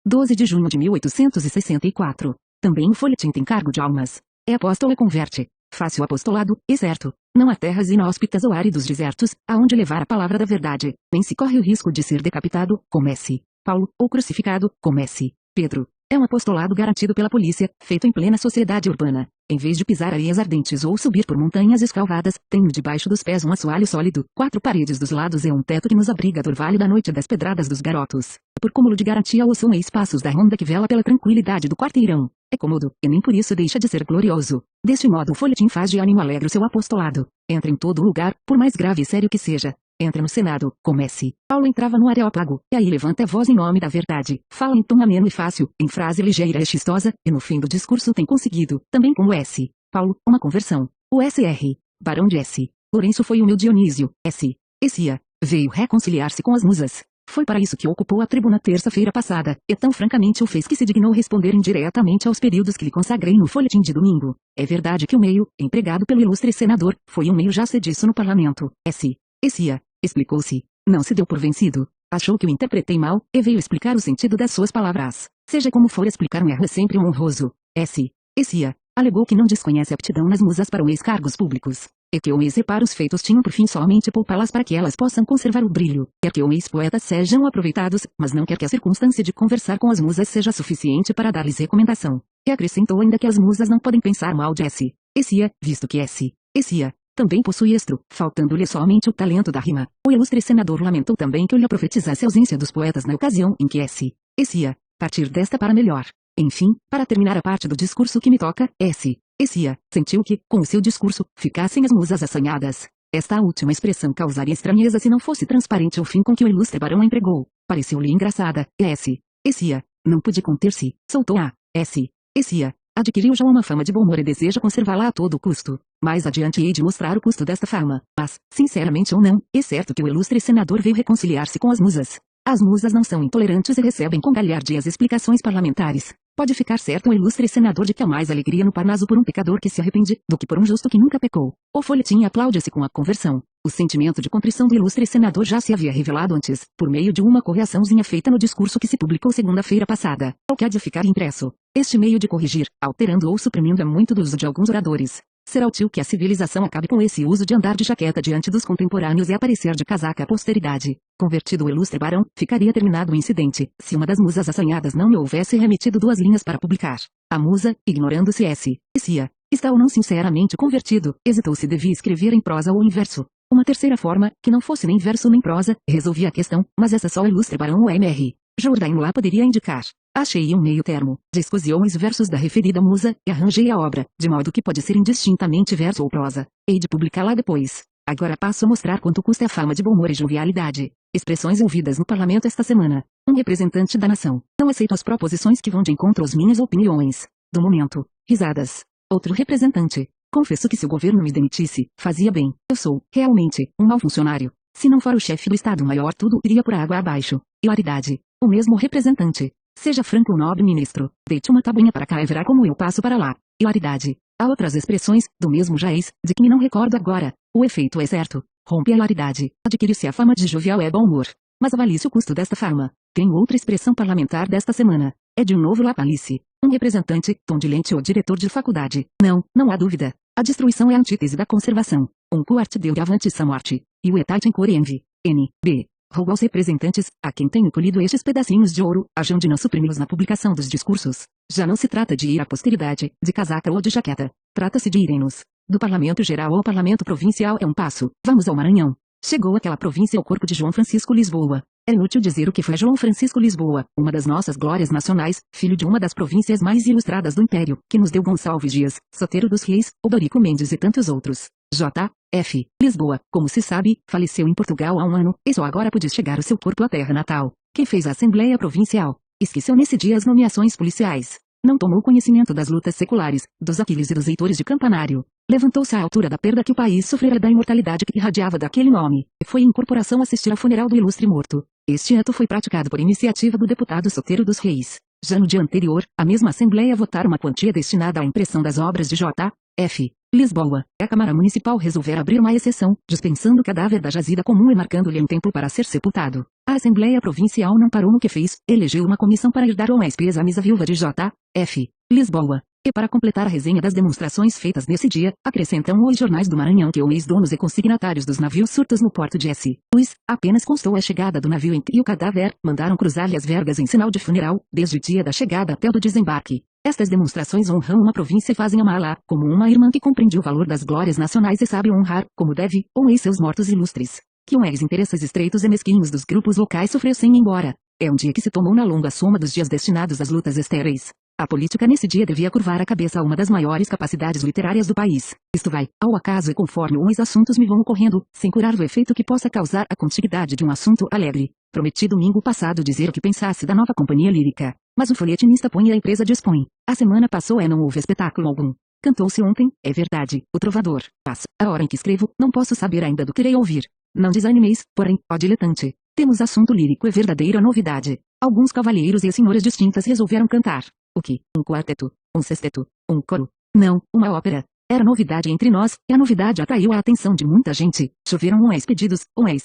12 de junho de 1864. Também o folhetim tem cargo de almas. É apóstolo e converte. Fácil apostolado, e certo. Não há terras inóspitas ou áridos desertos, aonde levar a palavra da verdade, nem se corre o risco de ser decapitado, como S. Paulo, ou crucificado, como S. Pedro. É um apostolado garantido pela polícia, feito em plena sociedade urbana. Em vez de pisar areias ardentes ou subir por montanhas escalvadas, tenho debaixo dos pés um assoalho sólido, 4 paredes dos lados e um teto que nos abriga do orvalho da noite e das pedradas dos garotos. Por cúmulo de garantia o som e espaços da ronda que vela pela tranquilidade do quarteirão. É cômodo, e nem por isso deixa de ser glorioso. Deste modo o folhetim faz de ânimo alegre o seu apostolado. Entra em todo lugar, por mais grave e sério que seja. Entra no Senado, comece. Paulo entrava no Areópago, e aí levanta a voz em nome da verdade. Fala em tom ameno e fácil, em frase ligeira e chistosa, e no fim do discurso tem conseguido, também como S. Paulo, uma conversão. O S.R. Barão de S. Lourenço foi o meu Dionísio, S. Essia. Veio reconciliar-se com as musas. Foi para isso que ocupou a tribuna terça-feira passada, e tão francamente o fez que se dignou responder indiretamente aos períodos que lhe consagrei no folhetim de domingo. É verdade que o meio, empregado pelo ilustre senador, foi um meio já cediço no parlamento, S. Essia. Explicou-se. Não se deu por vencido. Achou que o interpretei mal, e veio explicar o sentido das suas palavras. Seja como for, explicar um erro é sempre um honroso. S. Essia. Alegou que não desconhece a aptidão nas musas para os cargos públicos. E que os reparos feitos tinham por fim somente poupá-las para que elas possam conservar o brilho. Quer que os poetas sejam aproveitados, mas não quer que a circunstância de conversar com as musas seja suficiente para dar-lhes recomendação. E acrescentou ainda que as musas não podem pensar mal de S. Essia, visto que S. Essia também possui estro, faltando-lhe somente o talento da rima. O ilustre senador lamentou também que eu lhe profetizasse a ausência dos poetas na ocasião em que S. Essia partir desta para melhor. Enfim, para terminar a parte do discurso que me toca, S. Essia sentiu que, com o seu discurso, ficassem as musas assanhadas. Esta última expressão causaria estranheza se não fosse transparente o fim com que o ilustre barão a empregou. Pareceu-lhe engraçada, e S. Essia não pôde conter-se, soltou a S. Essia. Adquiriu já uma fama de bom humor e deseja conservá-la a todo custo. Mais adiante hei de mostrar o custo desta fama. Mas, sinceramente ou não, é certo que o ilustre senador veio reconciliar-se com as musas. As musas não são intolerantes e recebem com galhardia as explicações parlamentares. Pode ficar certo o ilustre senador de que há mais alegria no Parnaso por um pecador que se arrepende, do que por um justo que nunca pecou. O folhetim aplaude-se com a conversão. O sentimento de contrição do ilustre senador já se havia revelado antes, por meio de uma correçãozinha feita no discurso que se publicou segunda-feira passada, ao que há de ficar impresso. Este meio de corrigir, alterando ou suprimindo é muito do uso de alguns oradores. Será útil que a civilização acabe com esse uso de andar de jaqueta diante dos contemporâneos e aparecer de casaca à posteridade. Convertido o ilustre barão, ficaria terminado o incidente, se uma das musas assanhadas não me houvesse remetido 2 linhas para publicar. A musa, ignorando se S. Essia está ou não sinceramente convertido, hesitou se devia escrever em prosa ou em verso. Uma terceira forma, que não fosse nem verso nem prosa, resolvia a questão, mas essa só o ilustre barão o M.R. Jourdain lá poderia indicar. Achei um meio termo, descosiou os versos da referida musa, e arranjei a obra, de modo que pode ser indistintamente verso ou prosa. Hei de publicá-la depois. Agora passo a mostrar quanto custa a fama de bom humor e jovialidade. Expressões ouvidas no parlamento esta semana. Um representante da nação. Não aceito as proposições que vão de encontro às minhas opiniões. Do momento. Risadas. Outro representante. Confesso que se o governo me demitisse, fazia bem. Eu sou, realmente, um mau funcionário. Se não for o chefe do Estado-Maior tudo iria por água abaixo. Hilaridade. O mesmo representante. Seja franco o nobre ministro. Deite uma tabuinha para cá e verá como eu passo para lá. Hilaridade. Há outras expressões, do mesmo jaez, de que me não recordo agora. O efeito é certo. Rompe a hilaridade. Adquire-se a fama de jovial é bom humor. Mas avalie-se o custo desta fama. Tem outra expressão parlamentar desta semana. É de um novo lapalice. Um representante, tondilente ou diretor de faculdade. Não há dúvida. A destruição é a antítese da conservação. Um quart deu de avante sa morte. E o etat incore envy. N.B. Rogo aos representantes, a quem tenho colhido estes pedacinhos de ouro, hajam de não suprimi-los na publicação dos discursos. Já não se trata de ir à posteridade, de casaca ou de jaqueta. Trata-se de irem-nos. Do Parlamento Geral ao Parlamento Provincial é um passo. Vamos ao Maranhão. Chegou aquela província ao corpo de João Francisco Lisboa. É inútil dizer o que foi João Francisco Lisboa, uma das nossas glórias nacionais, filho de uma das províncias mais ilustradas do Império, que nos deu Gonçalves Dias, Soteiro dos Reis, Odorico Mendes e tantos outros. J. F. Lisboa, como se sabe, faleceu em Portugal há 1 ano, e só agora pôde chegar o seu corpo à terra natal. Quem fez a Assembleia Provincial? Esqueceu nesse dia as nomeações policiais. Não tomou conhecimento das lutas seculares, dos Aquiles e dos Heitores de Campanário. Levantou-se à altura da perda que o país sofrera da imortalidade que irradiava daquele nome, e foi em corporação assistir ao funeral do ilustre morto. Este ato foi praticado por iniciativa do deputado Soteiro dos Reis. Já no dia anterior, a mesma Assembleia votara uma quantia destinada à impressão das obras de J. F. Lisboa. A Câmara Municipal resolvera abrir uma exceção, dispensando o cadáver da jazida comum e marcando-lhe um tempo para ser sepultado. A Assembleia Provincial não parou no que fez, elegeu uma comissão para herdar o ex-ex-amisa viúva de J.F. Lisboa. E para completar a resenha das demonstrações feitas nesse dia, acrescentam os jornais do Maranhão que os ex-donos e consignatários dos navios surtos no porto de S. Luís, apenas constou a chegada do navio e o cadáver, mandaram cruzar-lhe as vergas em sinal de funeral, desde o dia da chegada até o do desembarque. Estas demonstrações honram uma província e fazem amá-la, como uma irmã que compreende o valor das glórias nacionais e sabe honrar, como deve, seus mortos ilustres. Que interesses estreitos e mesquinhos dos grupos locais sofreu sem ir embora. É um dia que se tomou na longa soma dos dias destinados às lutas estéreis. A política nesse dia devia curvar a cabeça a uma das maiores capacidades literárias do país. Isto vai, ao acaso e conforme os assuntos me vão ocorrendo, sem curar o efeito que possa causar a contiguidade de um assunto alegre. Prometi domingo passado dizer o que pensasse da nova companhia lírica. Mas o folhetinista põe e a empresa dispõe. A semana passou e não houve espetáculo algum. Cantou-se ontem, é verdade, o trovador. Mas, a hora em que escrevo, não posso saber ainda do que irei ouvir. Não desanimeis, porém, ó diletante. Temos assunto lírico e verdadeira novidade. Alguns cavalheiros e senhoras distintas resolveram cantar. O que? Um quarteto? Um sexteto? Um coro? Não, uma ópera. Era novidade entre nós, e a novidade atraiu a atenção de muita gente. Choveram pedidos,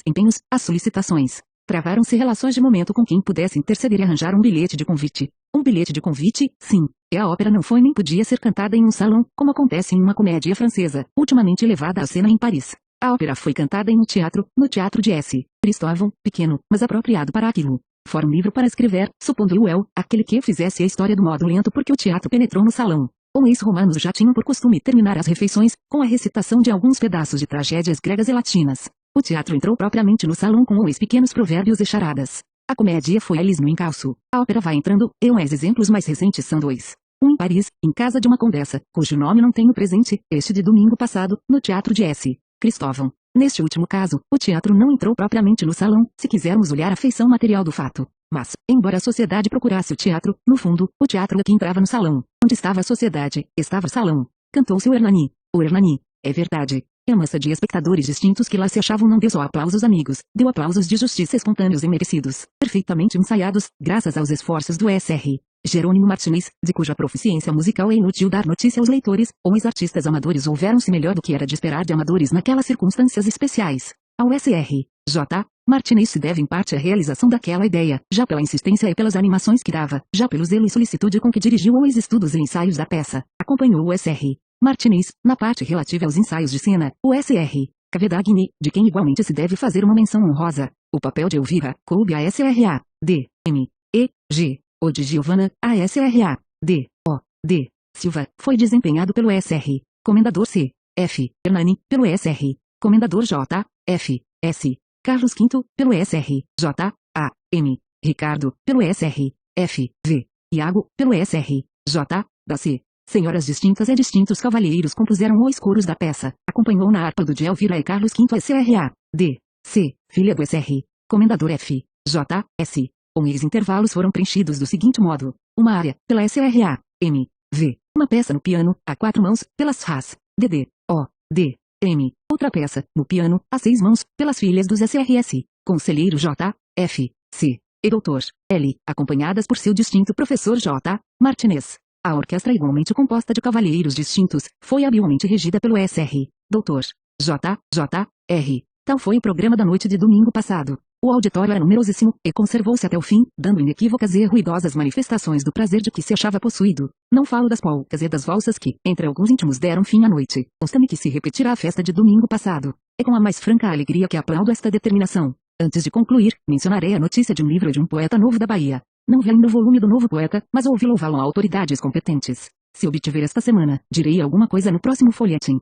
empenhos, as solicitações. Travaram-se relações de momento com quem pudesse interceder e arranjar um bilhete de convite. Um bilhete de convite, sim. E a ópera não foi nem podia ser cantada em um salão, como acontece em uma comédia francesa, ultimamente levada à cena em Paris. A ópera foi cantada em um teatro, no Teatro de S. Cristóvão, pequeno, mas apropriado para aquilo. Fora um livro para escrever, supondo-o aquele que fizesse a história do modo lento porque o teatro penetrou no salão. Os ex-romanos já tinham por costume terminar as refeições, com a recitação de alguns pedaços de tragédias gregas e latinas. O teatro entrou propriamente no salão com os pequenos provérbios e charadas. A comédia foi a no encalço. A ópera vai entrando, e os exemplos mais recentes são dois. Um em Paris, em casa de uma condessa, cujo nome não tenho presente, este de domingo passado, no Teatro de S. Cristóvão. Neste último caso, o teatro não entrou propriamente no salão, se quisermos olhar a feição material do fato. Mas, embora a sociedade procurasse o teatro, no fundo, o teatro é que entrava no salão. Onde estava a sociedade, estava o salão. Cantou-se o Hernani. O Hernani. É verdade. E a massa de espectadores distintos que lá se achavam não deu só aplausos amigos, deu aplausos de justiça espontâneos e merecidos, perfeitamente ensaiados, graças aos esforços do S.R. Jerônimo Martínez, de cuja proficiência musical é inútil dar notícia aos leitores, os artistas amadores houveram-se melhor do que era de esperar de amadores naquelas circunstâncias especiais. Ao S.R. J. Martínez se deve em parte a realização daquela ideia, já pela insistência e pelas animações que dava, já pelo zelo e solicitude com que dirigiu os estudos e ensaios da peça. Acompanhou o S.R. Martínez, na parte relativa aos ensaios de cena, o S.R. Cavadagni, de quem igualmente se deve fazer uma menção honrosa. O papel de Elvira, coube a S.R.A. D. M. E. G. O de Giovanna, a S.R.A. D. O. D. Silva, foi desempenhado pelo S.R. Comendador C. F. Hernani, pelo S.R. Comendador J. F. S. Carlos V, pelo S.R. J. A. M. Ricardo, pelo S.R. F. V. Iago, pelo S.R. J. da C. Senhoras distintas e distintos cavalheiros compuseram os coros da peça. Acompanhou na harpa do de Elvira e Carlos V S.R.A. D. C. Filha do S.R. Comendador F. J. S. Os intervalos foram preenchidos do seguinte modo. Uma área, pela S.R.A. M. V. Uma peça no piano, a 4 mãos, pelas Fás. D. O. D. M. Outra peça, no piano, a 6 mãos, pelas filhas dos S.R.S. Conselheiro J. F. C. E Dr. L. Acompanhadas por seu distinto professor J. Martínez. A orquestra, igualmente composta de cavalheiros distintos, foi habilmente regida pelo S.R. Dr. J. J. R. Tal foi o programa da noite de domingo passado. O auditório era numerosíssimo, e conservou-se até o fim, dando inequívocas e ruidosas manifestações do prazer de que se achava possuído. Não falo das polcas e das valsas que, entre alguns íntimos, deram fim à noite. Consta-me que se repetirá a festa de domingo passado. É com a mais franca alegria que aplaudo esta determinação. Antes de concluir, mencionarei a notícia de um livro de um poeta novo da Bahia. Não vi ainda o volume do novo poeta, mas ouvi louvá-lo a autoridades competentes. Se obtiver esta semana, direi alguma coisa no próximo folhetim.